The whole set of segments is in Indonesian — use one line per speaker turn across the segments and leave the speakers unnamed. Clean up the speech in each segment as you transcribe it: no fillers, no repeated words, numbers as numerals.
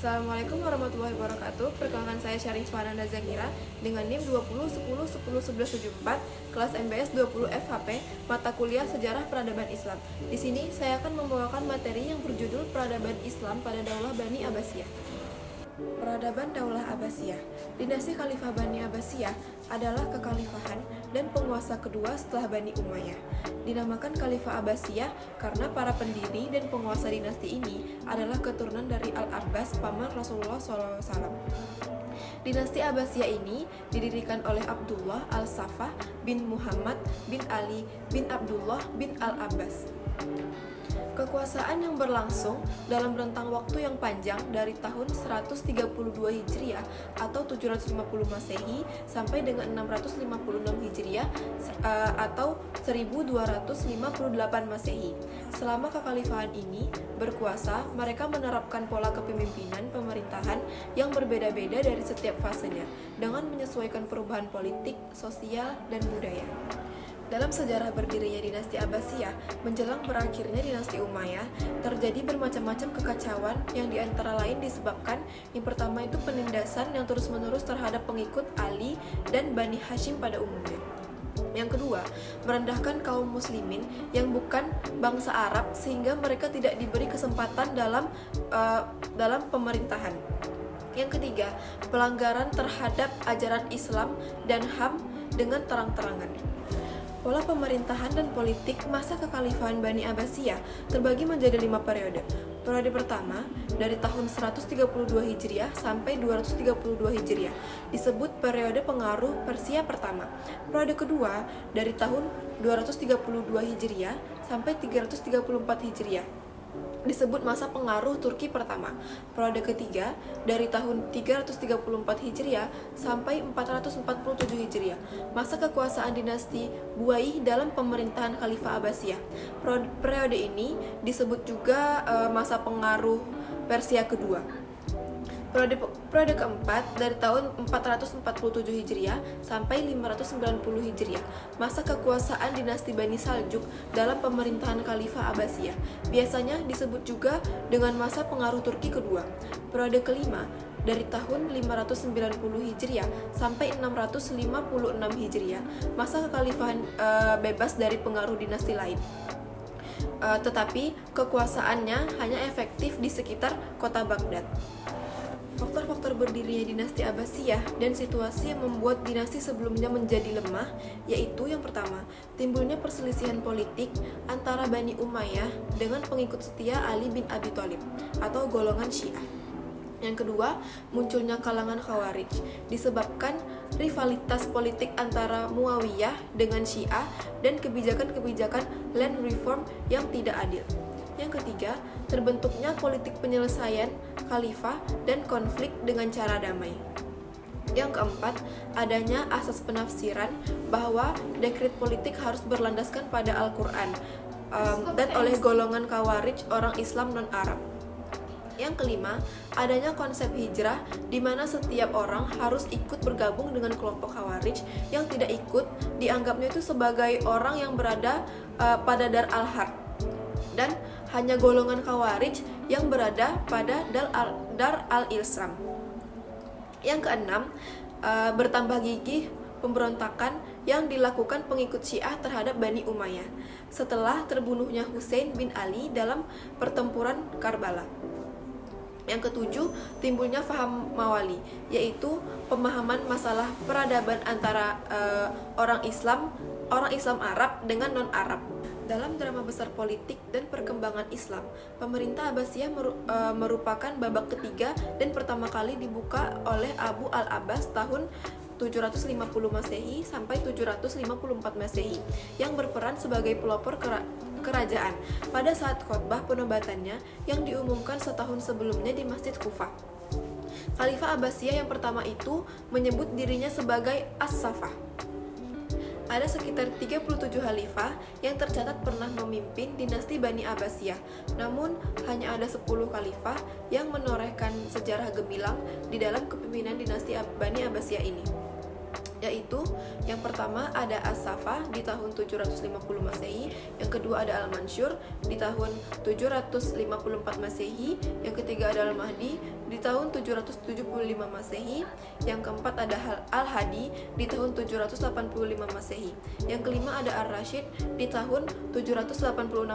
Assalamualaikum warahmatullahi wabarakatuh. Perkenalkan saya Syarif Fananda Zakira dengan NIM 2010101174 kelas MBS 20 FHP mata kuliah Sejarah Peradaban Islam. Di sini saya akan membawakan materi yang berjudul Peradaban Islam pada Daulah Bani Abbasiyah. Peradaban Daulah Abbasiyah. Dinasti Khalifah Bani Abbasiyah adalah kekhalifahan dan penguasa kedua setelah Bani Umayyah. Dinamakan Khalifah Abbasiyah karena para pendiri dan penguasa dinasti ini adalah keturunan dari Al-Abbas, paman Rasulullah SAW. Dinasti Abbasiyah ini didirikan oleh Abdullah al-Saffah bin Muhammad bin Ali bin Abdullah bin Al-Abbas. Kekuasaan yang berlangsung dalam rentang waktu yang panjang dari tahun 132 Hijriah atau 750 Masehi sampai dengan 656 Hijriah atau 1258 Masehi. Selama kekhalifahan ini berkuasa, mereka menerapkan pola kepemimpinan pemerintahan yang berbeda-beda dari setiap fasenya dengan menyesuaikan perubahan politik, sosial, dan budaya. Dalam sejarah berdirinya dinasti Abbasiyah menjelang berakhirnya dinasti Umayyah, terjadi bermacam-macam kekacauan yang diantara lain disebabkan yang pertama itu penindasan yang terus-menerus terhadap pengikut Ali dan Bani Hashim pada umumnya. Yang kedua, merendahkan kaum muslimin yang bukan bangsa Arab sehingga mereka tidak diberi kesempatan dalam pemerintahan. Yang ketiga, pelanggaran terhadap ajaran Islam dan HAM dengan terang-terangan. Pola pemerintahan dan politik masa kekhalifahan Bani Abbasiyah terbagi menjadi 5 periode. Periode pertama dari tahun 132 Hijriah sampai 232 Hijriah disebut periode pengaruh Persia pertama. Periode kedua dari tahun 232 Hijriah sampai 334 Hijriah disebut masa pengaruh Turki pertama. Periode ketiga dari tahun 334 Hijriah sampai 447 Hijriah, masa kekuasaan dinasti Buayyih dalam pemerintahan Khalifah Abbasiyah. Periode ini disebut juga masa pengaruh Persia kedua. Periode keempat dari tahun 447 Hijriah sampai 590 Hijriah, masa kekuasaan dinasti Bani Saljuk dalam pemerintahan Khalifah Abbasiyah. Biasanya disebut juga dengan masa pengaruh Turki kedua. Periode kelima dari tahun 590 Hijriah sampai 656 Hijriah, masa kekhalifahan bebas dari pengaruh dinasti lain. Tetapi kekuasaannya hanya efektif di sekitar kota Baghdad. Faktor-faktor berdirinya dinasti Abbasiyah dan situasi yang membuat dinasti sebelumnya menjadi lemah, yaitu yang pertama, timbulnya perselisihan politik antara Bani Umayyah dengan pengikut setia Ali bin Abi Thalib atau golongan Syiah. Yang kedua, munculnya kalangan Khawarij disebabkan rivalitas politik antara Muawiyah dengan Syiah dan kebijakan-kebijakan land reform yang tidak adil. Yang ketiga, terbentuknya politik penyelesaian khalifah dan konflik dengan cara damai. Yang keempat, adanya asas penafsiran bahwa dekret politik harus berlandaskan pada Al-Quran dan oleh golongan Khawarij orang Islam non-Arab. Yang kelima, adanya konsep hijrah di mana setiap orang harus ikut bergabung dengan kelompok Khawarij. Yang tidak ikut dianggapnya itu sebagai orang yang berada pada Dar al-Harb, dan hanya golongan Khawarij yang berada pada Dar al-Islam. Yang keenam, bertambah gigih pemberontakan yang dilakukan pengikut Syiah terhadap Bani Umayyah setelah terbunuhnya Husain bin Ali dalam pertempuran Karbala. Yang ketujuh, timbulnya faham mawali, yaitu pemahaman masalah peradaban antara orang Islam Arab dengan non-Arab. Dalam drama besar politik dan perkembangan Islam, pemerintah Abbasiyah merupakan babak ketiga dan pertama kali dibuka oleh Abu al-Abbas tahun 750 Masehi sampai 754 Masehi yang berperan sebagai pelopor kerajaan pada saat khotbah penobatannya yang diumumkan setahun sebelumnya di Masjid Kufah. Khalifah Abbasiyah yang pertama itu menyebut dirinya sebagai As-Saffah. Ada sekitar 37 khalifah yang tercatat pernah memimpin dinasti Bani Abbasiyah, namun hanya ada 10 khalifah yang menorehkan sejarah gemilang di dalam kepemimpinan dinasti Bani Abbasiyah ini. yaitu yang pertama ada As-Saffah di tahun 750 Masehi, yang kedua ada Al-Mansyur di tahun 754 Masehi, yang ketiga ada Al-Mahdi di tahun 775 Masehi, yang keempat ada Al-Hadi di tahun 785 Masehi, yang kelima ada Ar-Rasyid di tahun 786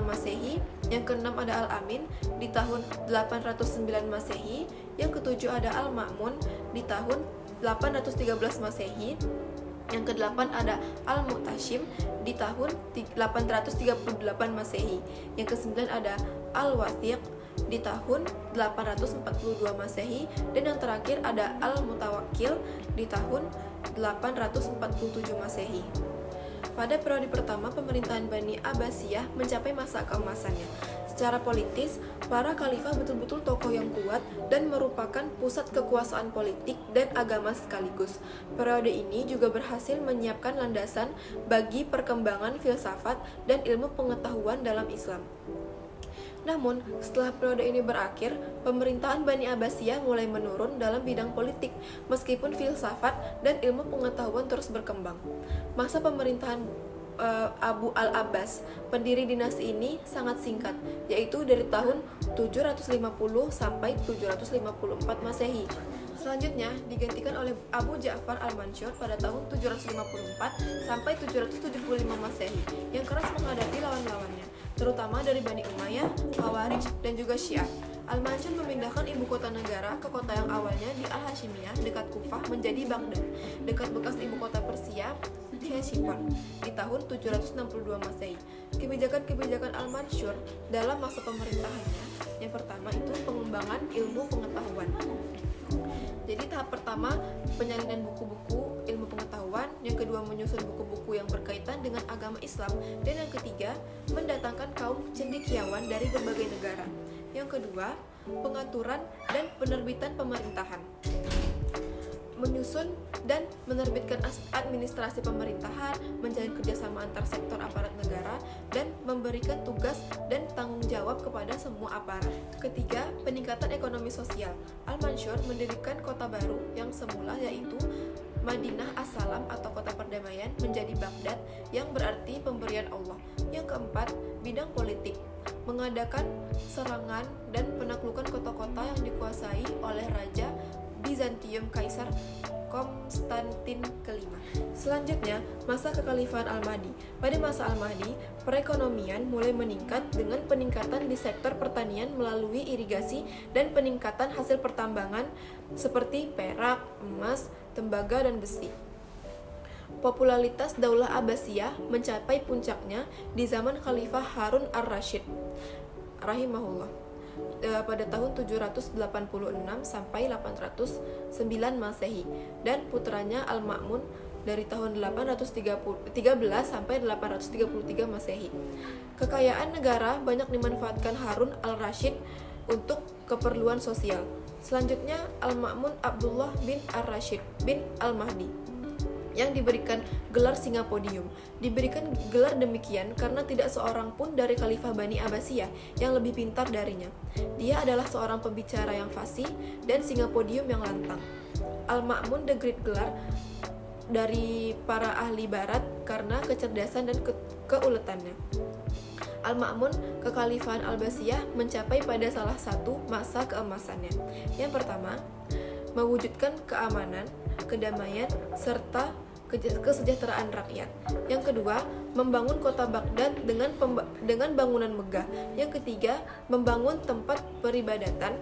Masehi, yang keenam ada Al-Amin di tahun 809 Masehi, yang ketujuh ada Al-Ma'mun di tahun 813 Masehi, yang kedelapan ada Al-Mu'tasyim di tahun 838 Masehi, yang kesembilan ada Al-Wathiq di tahun 842 Masehi, dan yang terakhir ada Al-Mutawakkil di tahun 847 Masehi. Pada periode pertama pemerintahan Bani Abbasiyah mencapai masa keemasannya. Secara politis, para khalifah betul-betul tokoh yang kuat dan merupakan pusat kekuasaan politik dan agama sekaligus. Periode ini juga berhasil menyiapkan landasan bagi perkembangan filsafat dan ilmu pengetahuan dalam Islam. Namun, setelah periode ini berakhir, pemerintahan Bani Abbasiyah mulai menurun dalam bidang politik, meskipun filsafat dan ilmu pengetahuan terus berkembang. Masa pemerintahan Abu al-Abbas, pendiri dinasti ini, sangat singkat, yaitu dari tahun 750 sampai 754 Masehi. Selanjutnya digantikan oleh Abu Ja'far al-Mansur pada tahun 754 sampai 775 Masehi, yang keras menghadapi lawan-lawannya, terutama dari Bani Umayyah, Khawarij, dan juga Syiah. Al-Mansur memindahkan ibu kota negara ke kota yang awalnya di Al-Hashimiyah dekat Kufah menjadi Baghdad, dekat bekas ibu kota Persia, Ctesiphon, di tahun 762 Masehi. Kebijakan-kebijakan Al-Mansur dalam masa pemerintahannya, yang pertama itu pengembangan ilmu pengetahuan. Jadi tahap pertama penyalinan buku-buku ilmu pengetahuan, yang kedua menyusun buku-buku yang berkaitan dengan agama Islam, dan yang ketiga mendatangkan kaum cendekiawan dari berbagai negara. Yang kedua, pengaturan dan penerbitan pemerintahan. Menyusun dan menerbitkan administrasi pemerintahan, menjalin kerjasama antar sektor aparat negara, dan memberikan tugas dan tanggung jawab kepada semua aparat. Ketiga, peningkatan ekonomi sosial. Al-Mansur mendirikan kota baru yang semula, yaitu Madinah As-Salam atau kota perdamaian, menjadi Baghdad, yang berarti pemberian Allah. Yang keempat, bidang politik. Mengadakan serangan dan penaklukan kota-kota yang dikuasai oleh Raja Bizantium Kaisar Konstantin kelima. Selanjutnya, masa kekhalifahan Al-Mahdi. Pada masa Al-Mahdi, perekonomian mulai meningkat dengan peningkatan di sektor pertanian melalui irigasi dan peningkatan hasil pertambangan seperti perak, emas, tembaga, dan besi. Popularitas Daulah Abbasiyah mencapai puncaknya di zaman Khalifah Harun ar-Rasyid rahimahullah pada tahun 786 sampai 809 Masehi, dan putranya Al-Ma'mun dari tahun 813 sampai 833 Masehi. Kekayaan negara banyak dimanfaatkan Harun al-Rasyid untuk keperluan sosial. Selanjutnya, Al-Ma'mun Abdullah bin ar-Rasyid bin Al-Mahdi yang diberikan gelar Singapodium. Diberikan gelar demikian karena tidak seorang pun dari Khalifah Bani Abbasiyah yang lebih pintar darinya. Dia adalah seorang pembicara yang fasih dan Singapodium yang lantang. Al-Ma'mun the Great gelar dari para ahli barat karena kecerdasan dan keuletannya. Al-Ma'mun, kekhalifahan Al-Abbasiyah mencapai pada salah satu masa keemasannya. Yang pertama, mewujudkan keamanan, kedamaian, serta kesejahteraan rakyat. Yang kedua, membangun kota Baghdad dengan bangunan megah. Yang ketiga, membangun tempat peribadatan.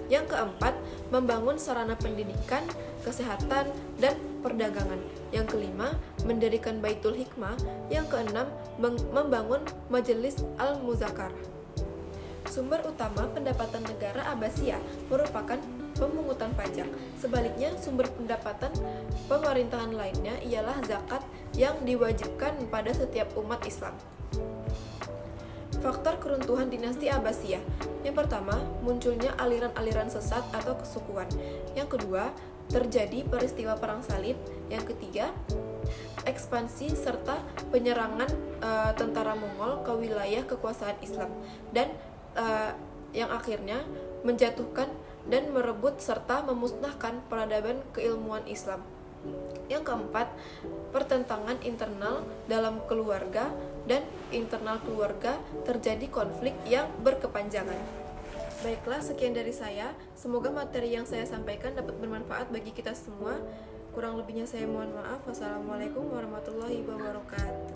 Yang keempat, membangun sarana pendidikan, kesehatan, dan perdagangan. Yang kelima, mendirikan Baitul Hikmah. Yang keenam, membangun Majelis Al-Muzakkar. Sumber utama pendapatan negara Abbasiyah merupakan pemungutan pajak. Sebaliknya, sumber pendapatan pemerintahan lainnya ialah zakat yang diwajibkan pada setiap umat Islam. Faktor keruntuhan dinasti Abbasiyah. Yang pertama, munculnya aliran-aliran sesat atau kesukuan. Yang kedua, terjadi peristiwa perang salib. Yang ketiga, ekspansi serta penyerangan tentara Mongol ke wilayah kekuasaan Islam. Dan yang akhirnya menjatuhkan dan merebut serta memusnahkan peradaban keilmuan Islam. Yang keempat, pertentangan internal dalam keluarga dan internal keluarga terjadi konflik yang berkepanjangan. Baiklah, sekian dari saya. Semoga materi yang saya sampaikan dapat bermanfaat bagi kita semua. Kurang lebihnya saya mohon maaf. Wassalamualaikum warahmatullahi wabarakatuh.